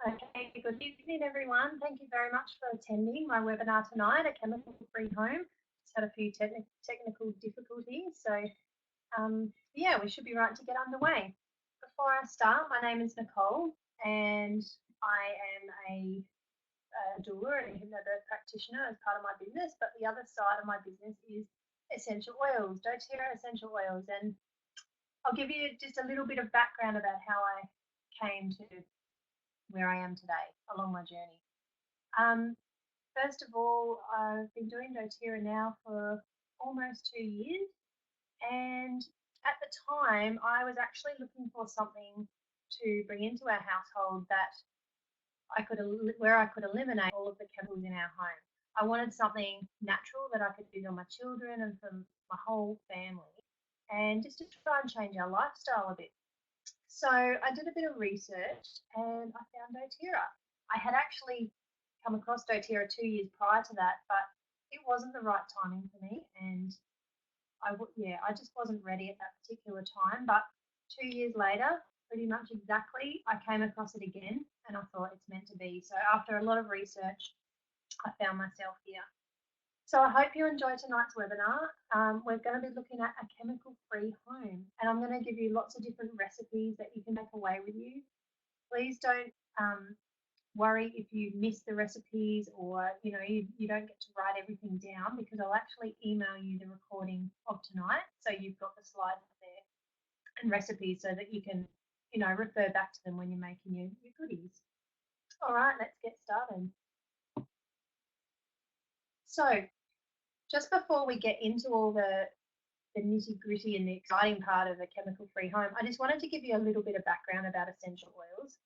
Okay, good evening, everyone. Thank you very much for attending my webinar tonight, A Chemical-Free Home. Just had a few technical difficulties, so yeah, we should be right to get underway. Before I start, my name is Nicole, and I am a doula and a hypnobirth practitioner as part of my business, but the other side of my business is essential oils, doTERRA essential oils, and I'll give you just a little bit of background about how I came to where I am today along my journey. First of all, I've been doing doTERRA now for almost 2 years, and at the time, I was actually looking for something to bring into our household that where I could eliminate all of the chemicals in our home. I wanted something natural that I could use on my children and for my whole family, and just to try and change our lifestyle a bit. So I did a bit of research and I found doTERRA. I had actually come across doTERRA 2 years prior to that, but it wasn't the right timing for me, and I just wasn't ready at that particular time. But 2 years later, pretty much exactly, I came across it again, and I thought it's meant to be. So after a lot of research, I found myself here. So I hope you enjoy tonight's webinar. We're going to be looking at a chemical-free home, and I'm going to give you lots of different recipes that you can make away with you. Please don't worry if you miss the recipes or you don't get to write everything down, because I'll actually email you the recording of tonight, so you've got the slides there and recipes so that you can refer back to them when you're making your goodies. All right, let's get started. So just before we get into all the nitty-gritty and the exciting part of a chemical-free home, I just wanted to give you a little bit of background about essential oils,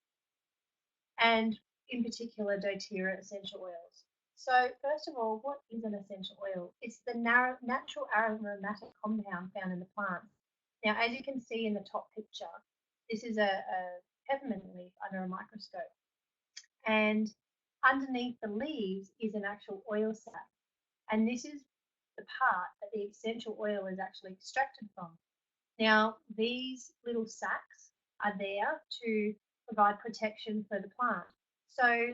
and in particular doTERRA essential oils. So first of all, what is an essential oil? It's the natural aromatic compound found in the plants. Now, as you can see in the top picture, this is a peppermint leaf under a microscope, and underneath the leaves is an actual oil sac, and this is the part that the essential oil is actually extracted from. Now, these little sacs are there to provide protection for the plant. So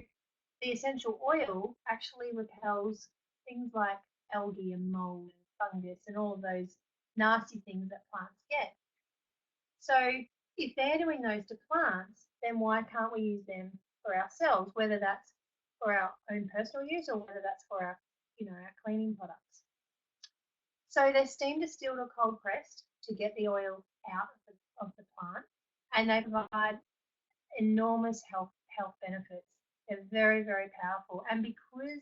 the essential oil actually repels things like algae and mold and fungus and all of those nasty things that plants get. So if they're doing those to plants, then why can't we use them for ourselves, whether that's for our own personal use or whether that's for our, our cleaning products? So they're steam distilled or cold pressed to get the oil out of the plant, and they provide enormous health benefits. They're very, very powerful. And because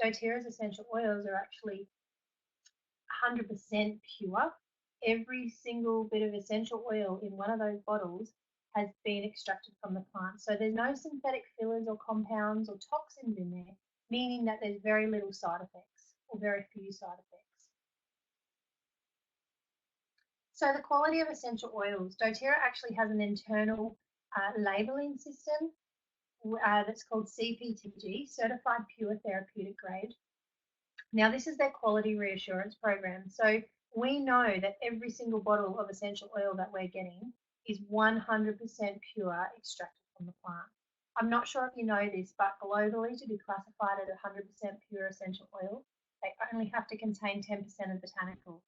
doTERRA's essential oils are actually 100% pure, every single bit of essential oil in one of those bottles has been extracted from the plant. So there's no synthetic fillers or compounds or toxins in there, meaning that there's very little side effects or very few side effects. So the quality of essential oils, doTERRA actually has an internal labelling system that's called CPTG, Certified Pure Therapeutic Grade. Now, this is their quality reassurance program. So we know that every single bottle of essential oil that we're getting is 100% pure, extracted from the plant. I'm not sure if you know this, but globally, to be classified as 100% pure essential oil, they only have to contain 10% of botanical,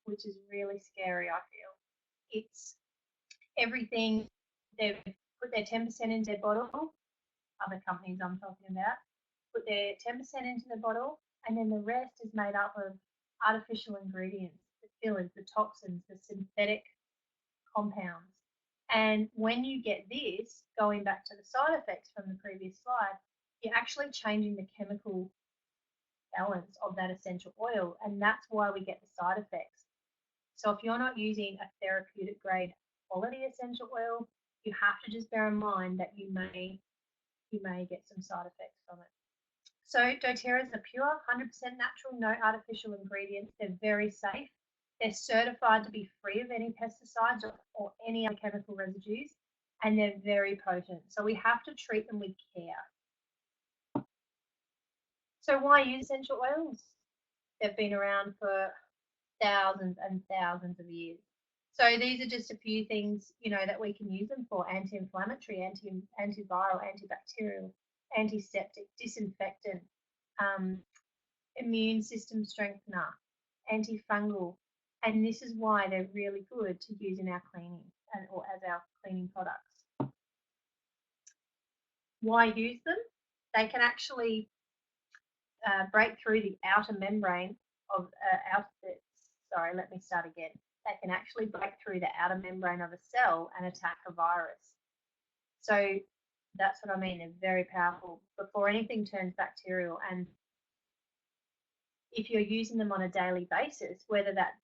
which is really scary, I feel. It's everything. They've put their 10% into their bottle, other companies I'm talking about, put their 10% into the bottle, and then the rest is made up of artificial ingredients, the fillers, the toxins, the synthetic compounds. And when you get this, going back to the side effects from the previous slide, you're actually changing the chemical balance of that essential oil, and that's why we get the side effects. So if you're not using a therapeutic grade quality essential oil, you have to just bear in mind that you may get some side effects from it. So doTERRAs are pure, 100% natural, no artificial ingredients. They're very safe. They're certified to be free of any pesticides or any other chemical residues, and they're very potent. So we have to treat them with care. So why use essential oils? They've been around for thousands and thousands of years. So these are just a few things, that we can use them for: anti-inflammatory, antiviral, antibacterial, antiseptic, disinfectant, um, immune system strengthener, antifungal. And this is why they're really good to use in our cleaning or as our cleaning products. Why use them? They can actually break through the outer membrane of sorry, let me start again. They can actually break through the outer membrane of a cell and attack a virus. So that's what I mean. They're very powerful before anything turns bacterial. And if you're using them on a daily basis, whether that's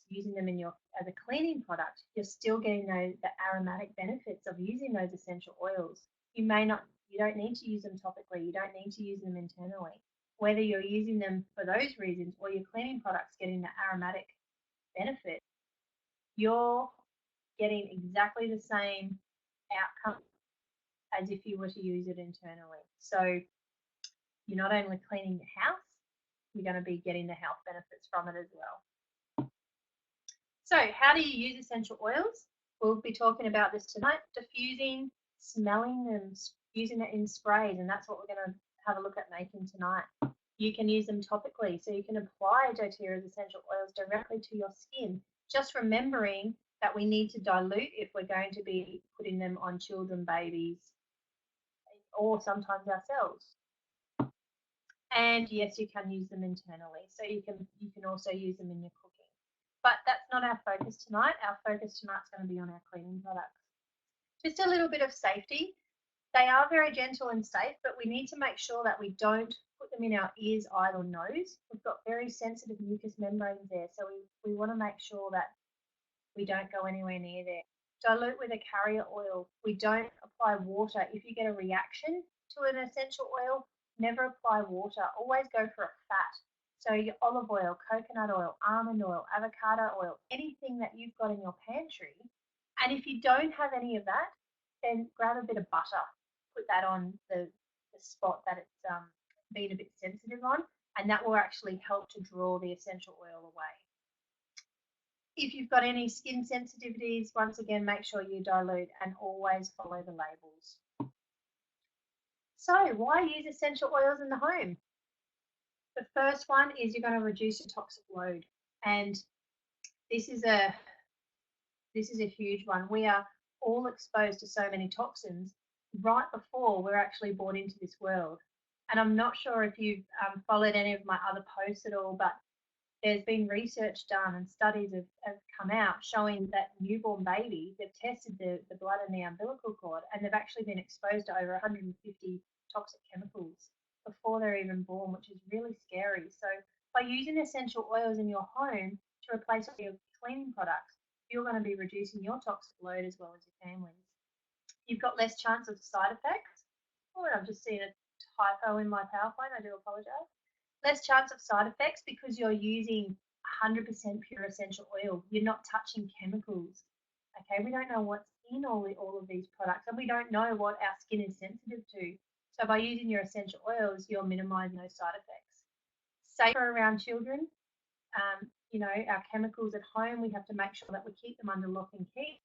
using them as a cleaning product, you're still getting the aromatic benefits of using those essential oils. You don't need to use them topically. You don't need to use them internally. Whether you're using them for those reasons or your cleaning products getting the aromatic benefit, you're getting exactly the same outcome as if you were to use it internally. So you're not only cleaning the house, you're going to be getting the health benefits from it as well. So how do you use essential oils? We'll be talking about this tonight: diffusing, smelling them, using it in sprays, and that's what we're going to have a look at making tonight. You can use them topically, so you can apply doTERRA's essential oils directly to your skin, just remembering that we need to dilute if we're going to be putting them on children, babies, or sometimes ourselves. And yes, you can use them internally, so you can also use them in your cooking. But that's not our focus tonight. Our focus tonight is going to be on our cleaning products. Just a little bit of safety. They are very gentle and safe, but we need to make sure that we don't put them in our ears, eyes, or nose. We've got very sensitive mucous membranes there, so we want to make sure that we don't go anywhere near there. Dilute with a carrier oil. We don't apply water. If you get a reaction to an essential oil, never apply water. Always go for a fat. So your olive oil, coconut oil, almond oil, avocado oil, anything that you've got in your pantry. And if you don't have any of that, then grab a bit of butter, put that on the spot that it's been a bit sensitive on, and that will actually help to draw the essential oil away. If you've got any skin sensitivities, once again, make sure you dilute and always follow the labels. So why use essential oils in the home? The first one is you're going to reduce your toxic load. And this is a huge one. We are all exposed to so many toxins right before we're actually born into this world. And I'm not sure if you've followed any of my other posts at all, but there's been research done and studies have come out showing that newborn babies, they've tested the blood in the umbilical cord, and they've actually been exposed to over 150 toxic chemicals before they're even born, which is really scary. So by using essential oils in your home to replace all your cleaning products, you're going to be reducing your toxic load as well as your family's. You've got less chance of side effects. Oh, I've just seen a typo in my PowerPoint. I do apologise. Less chance of side effects because you're using 100% pure essential oil. You're not touching chemicals. Okay, we don't know what's in all of these products, and we don't know what our skin is sensitive to. So by using your essential oils, you're minimizing those side effects. Safer around children. Our chemicals at home, we have to make sure that we keep them under lock and key.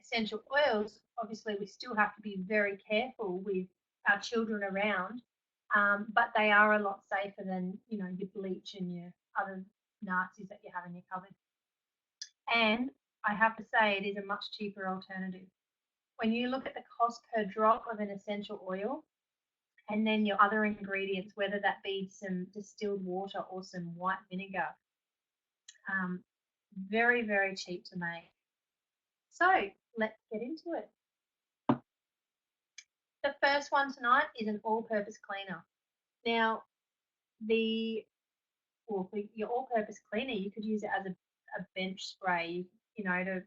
Essential oils, obviously, we still have to be very careful with our children around, but they are a lot safer than your bleach and your other nasties that you have in your cupboard. And I have to say, it is a much cheaper alternative. When you look at the cost per drop of an essential oil, and then your other ingredients, whether that be some distilled water or some white vinegar, very, very cheap to make. So let's get into it. The first one tonight is an all-purpose cleaner. Now, for your all-purpose cleaner, you could use it as a bench spray, to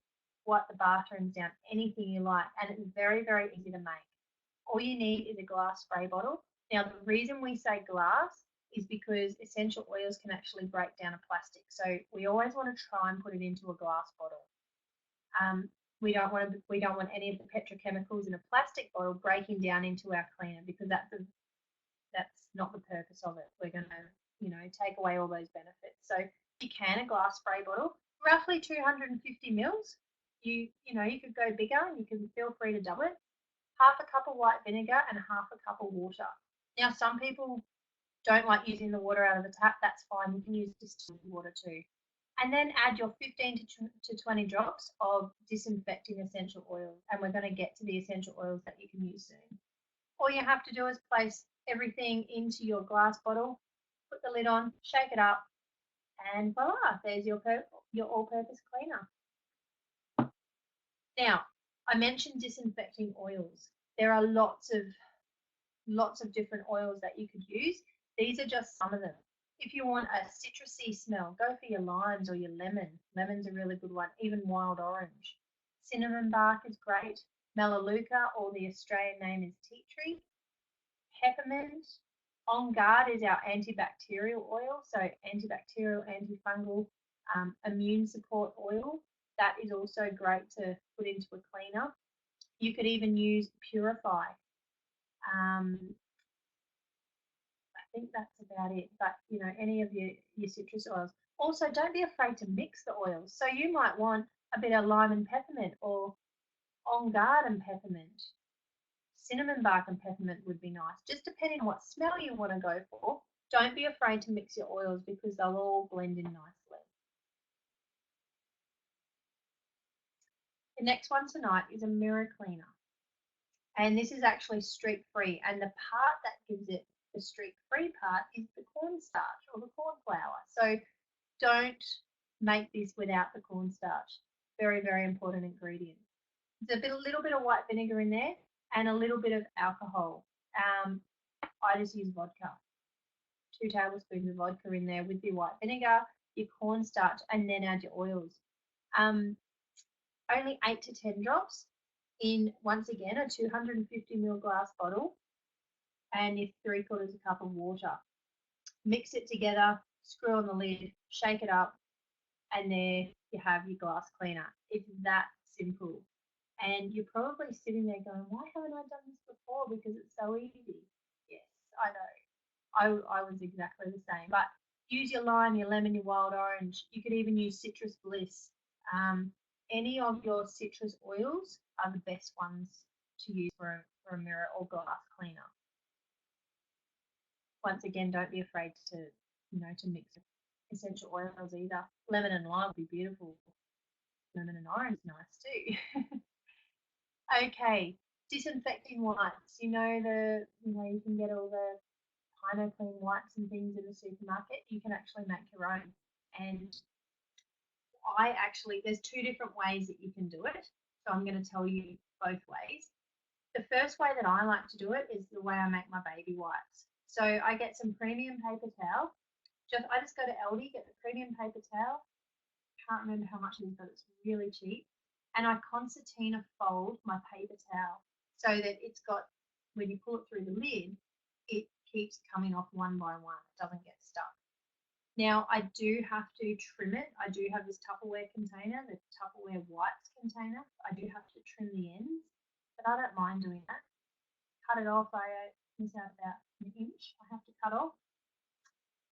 wipe the bathrooms down, anything you like, and it's very, very easy to make. All you need is a glass spray bottle. Now, the reason we say glass is because essential oils can actually break down a plastic, so we always want to try and put it into a glass bottle. We don't want any of the petrochemicals in a plastic bottle breaking down into our cleaner, because that's not the purpose of it. We're going to take away all those benefits. So if you can, a glass spray bottle, roughly 250 mils. You could go bigger. You can feel free to double it. Half a cup of white vinegar and half a cup of water. Now, some people don't like using the water out of the tap. That's fine. You can use distilled water too. And then add your 15 to 20 drops of disinfecting essential oil. And we're going to get to the essential oils that you can use soon. All you have to do is place everything into your glass bottle, put the lid on, shake it up, and voila, there's your all-purpose cleaner. Now, I mentioned disinfecting oils. There are lots of different oils that you could use. These are just some of them. If you want a citrusy smell, go for your limes or your lemon. Lemon's a really good one, even wild orange. Cinnamon bark is great. Melaleuca, or the Australian name is tea tree. Peppermint. On Guard is our antibacterial oil, so antibacterial, antifungal, immune support oil. That is also great to put into a cleaner. You could even use Purify. I think that's about it. But any of your citrus oils. Also, don't be afraid to mix the oils. So you might want a bit of lime and peppermint, or On Guard and peppermint. Cinnamon bark and peppermint would be nice, just depending on what smell you want to go for. Don't be afraid to mix your oils because they'll all blend in nicely. The next one tonight is a mirror cleaner. And this is actually streak free. And the part that gives it the streak free part is the cornstarch or the corn flour. So don't make this without the cornstarch. Very, very important ingredient. There's a little bit of white vinegar in there and a little bit of alcohol. I just use vodka. 2 tablespoons of vodka in there with your white vinegar, your cornstarch, and then add your oils. Only 8 to 10 drops in, once again, a 250 ml glass bottle, and your 3/4 cup of water. Mix it together, screw on the lid, shake it up, and there you have your glass cleaner. It's that simple. And you're probably sitting there going, why haven't I done this before? Because it's so easy. Yes, I know. I was exactly the same. But use your lime, your lemon, your wild orange. You could even use citrus bliss. Any of your citrus oils are the best ones to use for a mirror or glass cleaner. Once again, don't be afraid to mix essential oils either. Lemon and lime would be beautiful. Lemon and orange is nice too. Okay, disinfecting wipes. You can get all the Pino Clean wipes and things in the supermarket. You can actually make your own. And there's 2 different ways that you can do it. So I'm going to tell you both ways. The first way that I like to do it is the way I make my baby wipes. So I get some premium paper towel. I just go to Aldi, get the premium paper towel. Can't remember how much it is, but it's really cheap. And I concertina fold my paper towel so that it's got, when you pull it through the lid, it keeps coming off one by one. It doesn't get stuck. Now, I do have to trim it. I do have this Tupperware container, the Tupperware wipes container. I do have to trim the ends, but I don't mind doing that. Cut it off. I miss out about an inch. I have to cut off.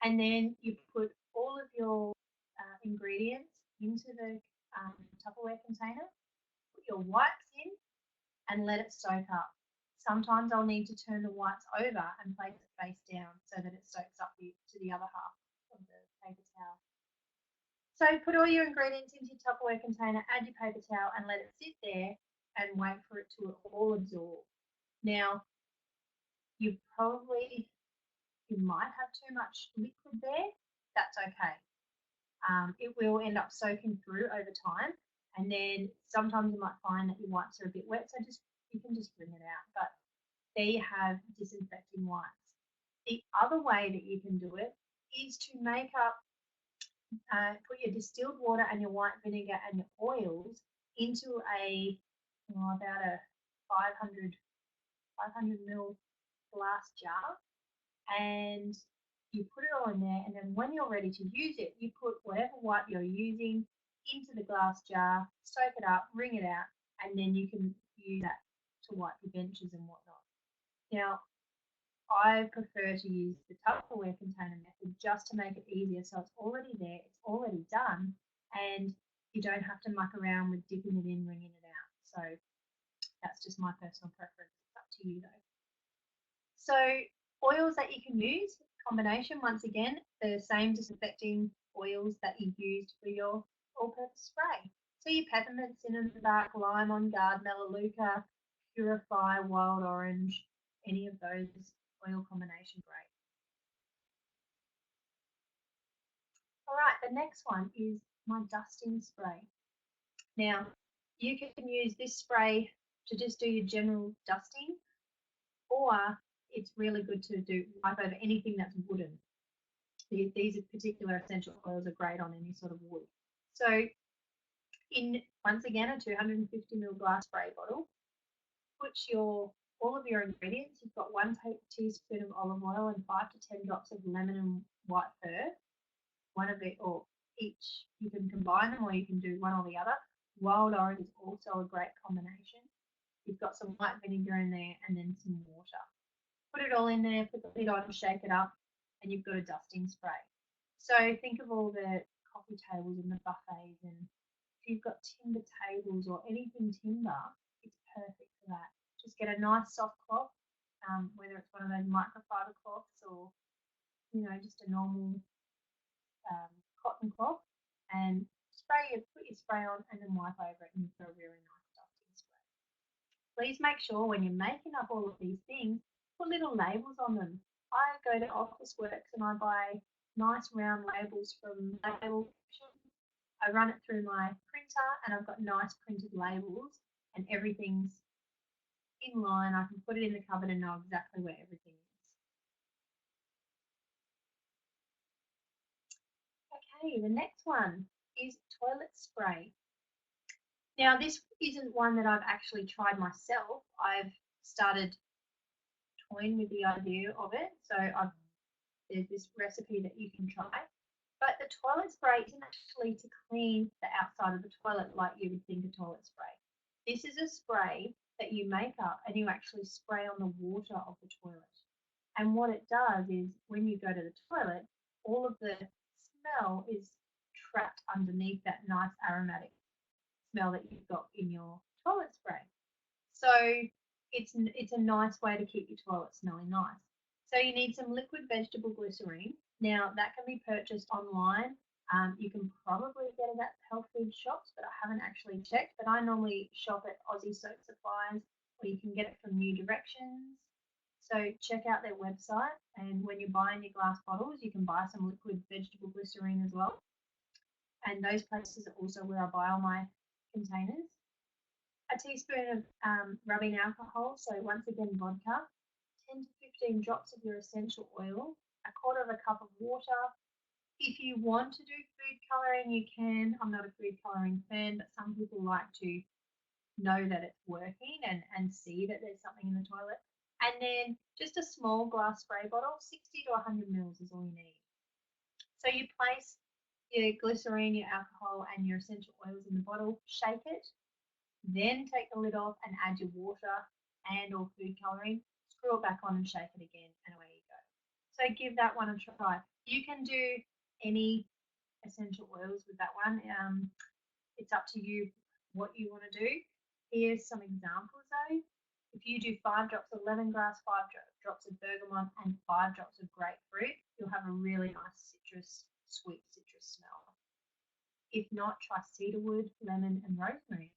And then you put all of your ingredients into the Tupperware container, put your wipes in, and let it soak up. Sometimes I'll need to turn the wipes over and place it face down so that it soaks up to the other half of the paper towel. So put all your ingredients into your Tupperware container, add your paper towel, and let it sit there and wait for it to all absorb. Now, you might have too much liquid there. That's okay. It will end up soaking through over time, and then sometimes you might find that your wipes are a bit wet, so you can just bring it out. But there you have disinfecting wipes. The other way that you can do it is to make up, put your distilled water and your white vinegar and your oils into about a 500 ml glass jar, and you put it all in there, and then when you're ready to use it, you put whatever wipe you're using into the glass jar, soak it up, wring it out, and then you can use that to wipe your benches and whatnot. Now, I prefer to use the Tupperware container method just to make it easier. So it's already there, it's already done, and you don't have to muck around with dipping it in, wringing it out. So that's just my personal preference. It's up to you though. So oils that you can use, combination, once again, the same disinfecting oils that you used for your all-purpose spray. So your peppermint, cinnamon bark, lime on guard, melaleuca, purify, wild orange, any of those oil combination, great. All right, the next one is my dusting spray. Now, you can use this spray to just do your general dusting, or it's really good to do wipe over anything that's wooden. These particular essential oils are great on any sort of wood. So in, once again, a 250 ml glass spray bottle, put all of your ingredients. You've got 1 teaspoon of olive oil and 5 to 10 drops of lemon and white herb. One of it, or each, you can combine them or you can do one or the other. Wild orange is also a great combination. You've got some white vinegar in there and then some water. Put it all in there, put the lid on, shake it up, and you've got a dusting spray. So think of all the coffee tables and the buffets, and if you've got timber tables or anything timber, it's perfect for that. Just get a nice soft cloth, whether it's one of those microfiber cloths or just a normal cotton cloth, and put your spray on and then wipe over it, and you've got a really nice dusting spray. Please make sure when you're making up all of these things, put little labels on them. I go to Officeworks and I buy nice round labels from Label. I run it through my printer and I've got nice printed labels, and everything's in line. I can put it in the cupboard and know exactly where everything is. Okay, the next one is toilet spray. Now, this isn't one that I've actually tried myself. I've started toying with the idea of it. So there's this recipe that you can try. But the toilet spray isn't actually to clean the outside of the toilet like you would think a toilet spray. This is a spray that you make up and you actually spray on the water of the toilet. And what it does is when you go to the toilet, all of the smell is trapped underneath that nice aromatic smell that you've got in your toilet spray. So it's a nice way to keep your toilet smelling nice. So you need some liquid vegetable glycerine. Now that can be purchased online. You can probably get it at health food shops, but I haven't actually checked. But I normally shop at Aussie Soap Supplies, or you can get it from New Directions. So check out their website, and when you're buying your glass bottles, you can buy some liquid vegetable glycerine as well. And those places are also where I buy all my containers. A teaspoon of rubbing alcohol, so once again vodka, 10 to 15 drops of your essential oil, a quarter of a cup of water. If you want to do food colouring, you can. I'm not a food colouring fan, but some people like to know that it's working and see that there's something in the toilet. And then just a small glass spray bottle, 60 to 100 mils is all you need. So you place your glycerine, your alcohol, and your essential oils in the bottle, shake it, then take the lid off and add your water and or food colouring, screw it back on and shake it again, and away you go. So give that one a try. You can do any essential oils with that one. It's up to you what you want to do. Here's some examples though. If you do 5 drops of lemongrass, 5 drops of bergamot, and 5 drops of grapefruit, you'll have a really nice sweet citrus smell. If not, try cedarwood, lemon, and rosemary.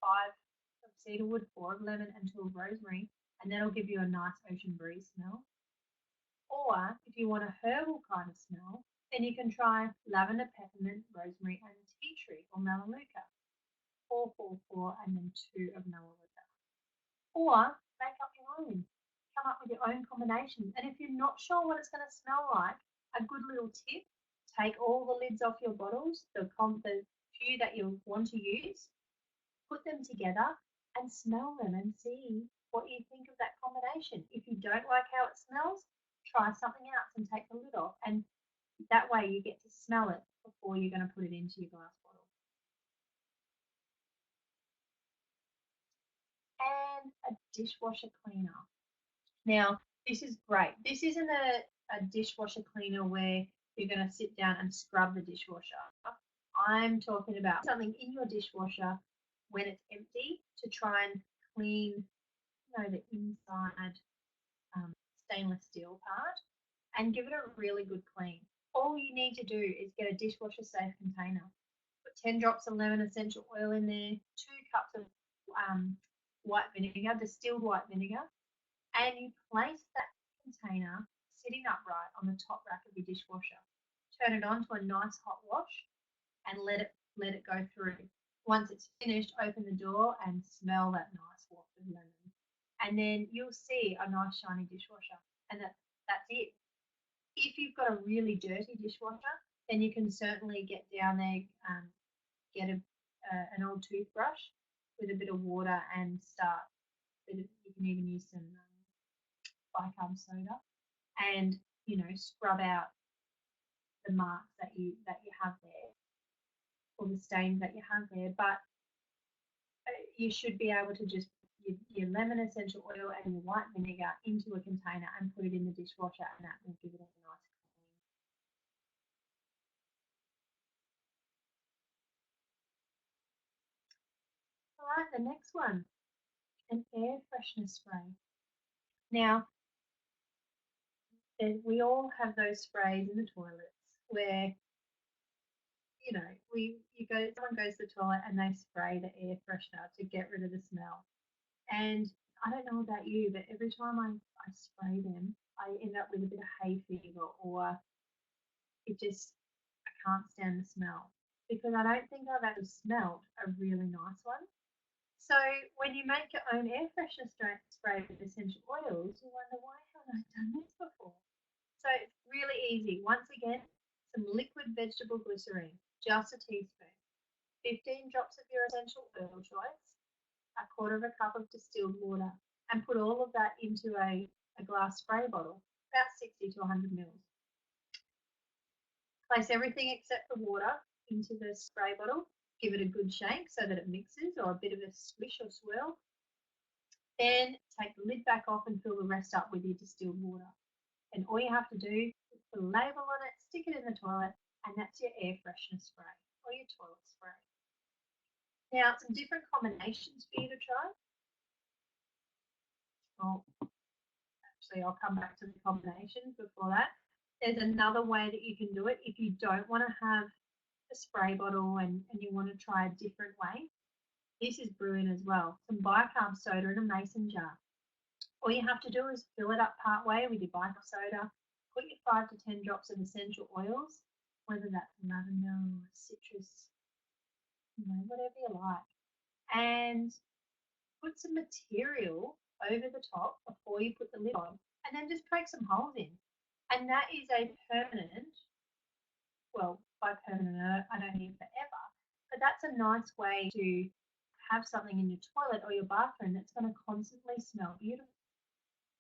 5 of cedarwood, 4 of lemon, and 2 of rosemary, and that'll give you a nice ocean breeze smell. Or if you want a herbal kind of smell, then you can try lavender, peppermint, rosemary, and tea tree or melaleuca. 4, 4, 4, and then 2 of melaleuca. Or make up your own. Come up with your own combinations. And if you're not sure what it's going to smell like, a good little tip, take all the lids off your bottles, the few that you want to use, put them together and smell them and see what you think of that combination. If you don't like how it smells, try something else and take the lid off. And that way you get to smell it before you're going to put it into your glass bottle. And a dishwasher cleaner. Now, this is great. This isn't a dishwasher cleaner where you're going to sit down and scrub the dishwasher. I'm talking about something in your dishwasher when it's empty to try and clean, the inside stainless steel part and give it a really good clean. All you need to do is get a dishwasher safe container. Put 10 drops of lemon essential oil in there, 2 cups of white vinegar, distilled white vinegar, and you place that container sitting upright on the top rack of your dishwasher. Turn it on to a nice hot wash and let it go through. Once it's finished, open the door and smell that nice waft of lemon. And then you'll see a nice shiny dishwasher. And that's it. If you've got a really dirty dishwasher, then you can certainly get down there, get an old toothbrush with a bit of water and start. You can even use some bicarb soda and scrub out the marks that you have there or the stains that you have there. But you should be able to just your lemon essential oil and your white vinegar into a container and put it in the dishwasher, and that will give it a nice clean. All right, the next one, an air freshener spray. Now, we all have those sprays in the toilets where someone goes to the toilet and they spray the air freshener to get rid of the smell. And I don't know about you, but every time I spray them, I end up with a bit of hay fever, or I can't stand the smell because I don't think I've ever smelled a really nice one. So when you make your own air freshener spray with essential oils, you wonder, why haven't I done this before? So it's really easy. Once again, some liquid vegetable glycerine, just a teaspoon, 15 drops of your essential oil choice, a quarter of a cup of distilled water, and put all of that into a glass spray bottle, about 60 to 100 mils. Place everything except the water into the spray bottle. Give it a good shake so that it mixes, or a bit of a swish or swirl. Then take the lid back off and fill the rest up with your distilled water. And all you have to do is put a label on it, stick it in the toilet, and that's your air freshener spray or your toilet spray. Now, some different combinations for you to try. I'll come back to the combinations before that. There's another way that you can do it if you don't want to have a spray bottle and you want to try a different way. This is brilliant as well. Some bicarb soda in a mason jar. All you have to do is fill it up part way with your bicarb soda, put your 5 to 10 drops of essential oils, whether that's lavender or citrus, whatever you like, and put some material over the top before you put the lid on, and then just poke some holes in. And that is a permanent, well, by permanent, I don't mean forever, but that's a nice way to have something in your toilet or your bathroom that's going to constantly smell beautiful.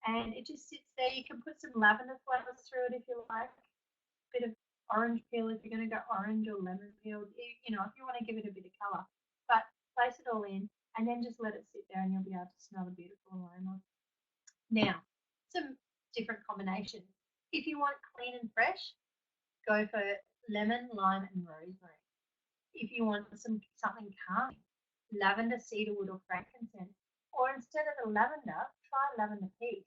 And it just sits there. You can put some lavender flowers through it if you like, a bit of orange peel if you're going to go orange, or lemon peel, if you want to give it a bit of colour. But place it all in and then just let it sit there and you'll be able to smell the beautiful aroma. Now, some different combinations. If you want clean and fresh, go for lemon, lime and rosemary. If you want something calming, lavender, cedarwood or frankincense. Or instead of the lavender, try lavender peace,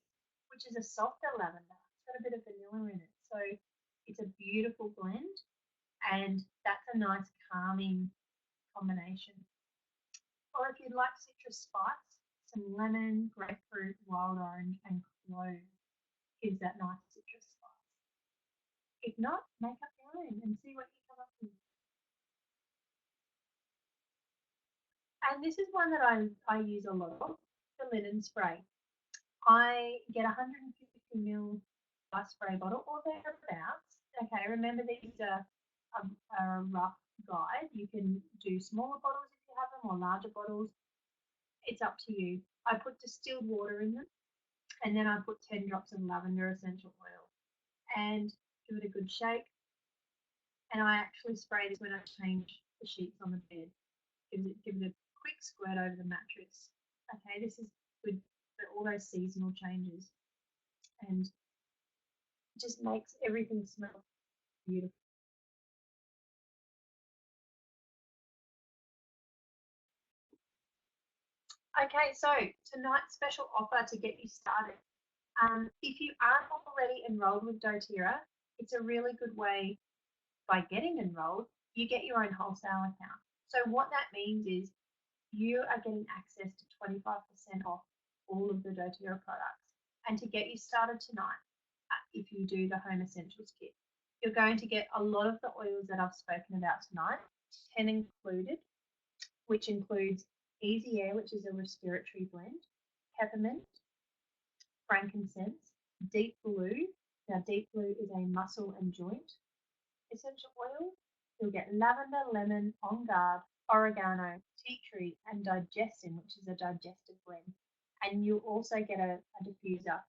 which is a softer lavender. It's got a bit of vanilla in it. So it's a beautiful blend, and that's a nice calming combination. Or if you'd like citrus spice, some lemon, grapefruit, wild orange and clove gives that nice citrus spice. If not, make up your own and see what you come up with. And this is one that I use a lot of, the linen spray. I get 150 ml spray bottle or thereabouts. Okay, remember these are a rough guide. You can do smaller bottles if you have them, or larger bottles. It's up to you. I put distilled water in them, and then I put 10 drops of lavender essential oil and give it a good shake. And I actually spray this when I change the sheets on the bed. Give it a quick squirt over the mattress. Okay, this is good for all those seasonal changes, and just makes everything smell beautiful. Okay, so tonight's special offer to get you started. If you aren't already enrolled with doTERRA, it's a really good way by getting enrolled, you get your own wholesale account. So what that means is you are getting access to 25% off all of the doTERRA products. And to get you started tonight, if you do the Home Essentials kit, you're going to get a lot of the oils that I've spoken about tonight, 10 included, which includes Easy Air, which is a respiratory blend, peppermint, frankincense, deep blue. Now, deep blue is a muscle and joint essential oil. You'll get lavender, lemon, on guard, oregano, tea tree, and digestin, which is a digestive blend. And you'll also get a diffuser.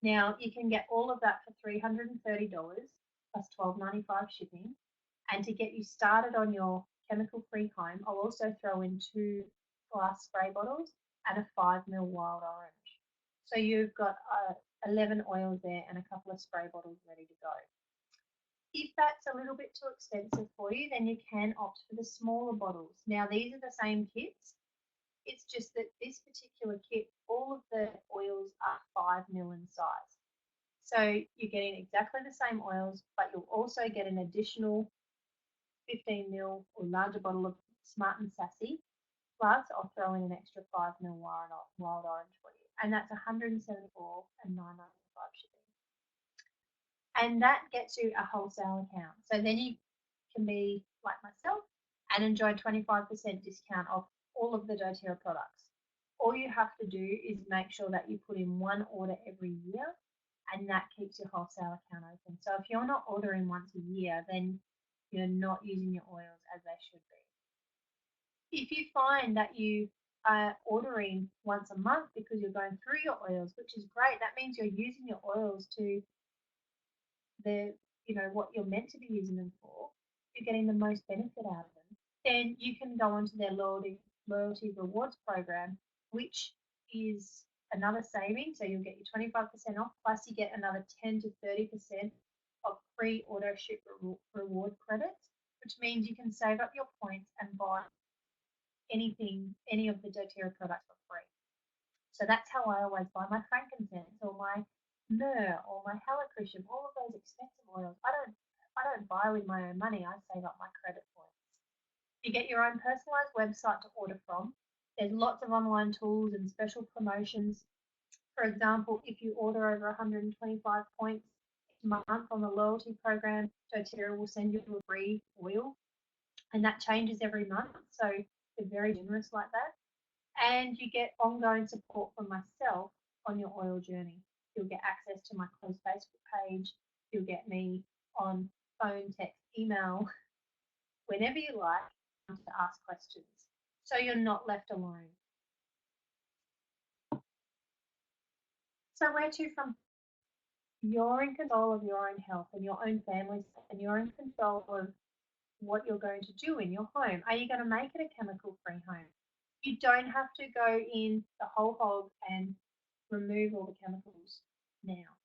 Now, you can get all of that for $330 plus $12.95 shipping. And to get you started on your chemical-free home, I'll also throw in 2 glass spray bottles and a 5 ml wild orange. So you've got 11 oils there and a couple of spray bottles ready to go. If that's a little bit too expensive for you, then you can opt for the smaller bottles. Now, these are the same kits. It's just that this particular kit, all of the oils are 5 ml in size. So you're getting exactly the same oils, but you'll also get an additional 15 ml or larger bottle of Smart and Sassy. Plus, I'll throw in an extra 5 ml wild orange for you. And that's $174 and $9.95 shipping. And that gets you a wholesale account. So then you can be like myself and enjoy 25% discount off all of the doTERRA products. All you have to do is make sure that you put in one order every year, and that keeps your wholesale account open. So if you're not ordering once a year, then you're not using your oils as they should be. If you find that you are ordering once a month because you're going through your oils, which is great, that means you're using your oils to what you're meant to be using them for, you're getting the most benefit out of them, then you can go onto their loyalty rewards program, which is another saving. So you'll get your 25% off, plus you get another 10 to 30% of free auto ship reward credits, which means you can save up your points and buy any of the doTERRA products for free. So that's how I always buy my frankincense or my myrrh or my helichrysum, all of those expensive oils. I don't buy with my own money. I save up my credit points. You get your own personalized website to order from. There's lots of online tools and special promotions. For example, if you order over 125 points each month on the loyalty program, doTERRA will send you a free oil, and that changes every month. So they're very generous like that. And you get ongoing support from myself on your oil journey. You'll get access to my closed Facebook page. You'll get me on phone, text, email, whenever you like to ask questions. So you're not left alone. So where to from? You're in control of your own health and your own family, and you're in control of what you're going to do in your home. Are you going to make it a chemical-free home? You don't have to go in the whole hog and remove all the chemicals now.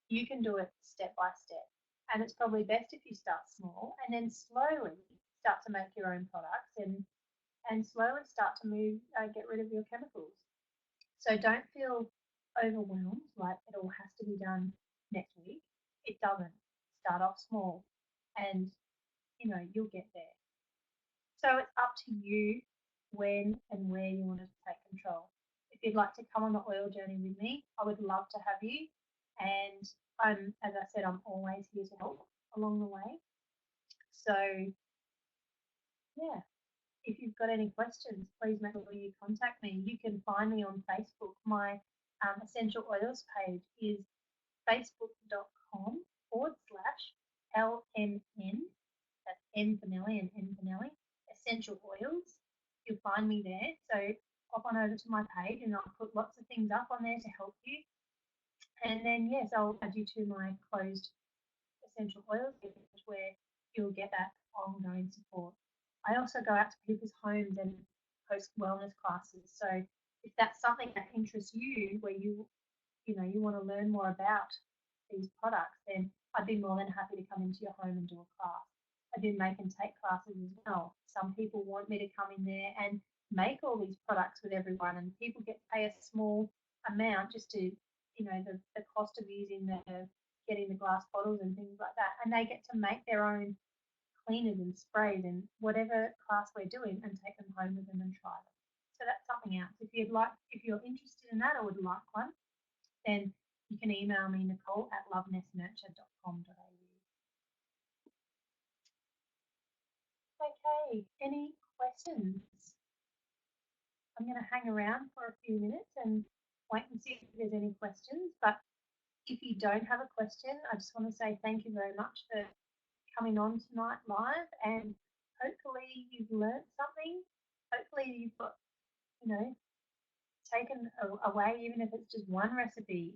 You can do it step by step. And it's probably best if you start small and then slowly start to make your own products and slowly start to get rid of your chemicals. So don't feel overwhelmed like it all has to be done next week. It doesn't. Start off small and you'll get there. So it's up to you when and where you want to take control. If you'd like to come on the oil journey with me, I would love to have you. And as I said, I'm always here to help along the way. So yeah, if you've got any questions, please make sure you contact me. You can find me on Facebook. My Essential Oils page is facebook.com/LMN, that's N for Nelly and N for Nelly, Essential Oils. You'll find me there. So hop on over to my page and I'll put lots of things up on there to help you. And then, yes, I'll add you to my closed essential oils page where you'll get that ongoing support. I also go out to people's homes and host wellness classes. So if that's something that interests you, where you want to learn more about these products, then I'd be more than happy to come into your home and do a class. I do make and take classes as well. Some people want me to come in there and make all these products with everyone, and people pay a small amount just to, the cost of using getting the glass bottles and things like that, and they get to make their own cleaners and sprays and whatever class we're doing and take them home with them and try them. So that's something else. If you're interested in that or would like one, then you can email me, nicole@lovenessnurture.com.au. Okay, any questions? I'm going to hang around for a few minutes and wait and see if there's any questions. But if you don't have a question, I just want to say thank you very much for coming on tonight live, and hopefully you've learnt something. Hopefully you've got, you know, taken away, even if it's just one recipe,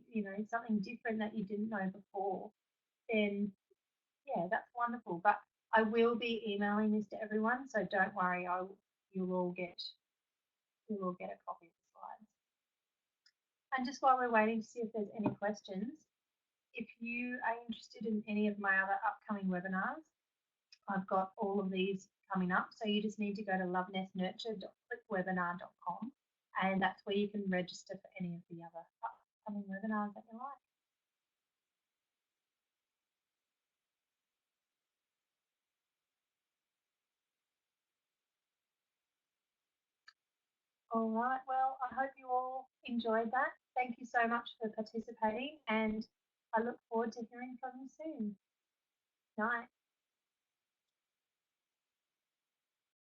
something different that you didn't know before, then yeah, that's wonderful. But I will be emailing this to everyone, so don't worry, you'll all get you'll all get a copy of the slides. And just while we're waiting to see if there's any questions, if you are interested in any of my other upcoming webinars, I've got all of these coming up. So you just need to go to lovenessnurture.clickwebinar.com, and that's where you can register for any of the other upcoming webinars that you like. All right, well, I hope you all enjoyed that. Thank you so much for participating, and I look forward to hearing from you soon. Night.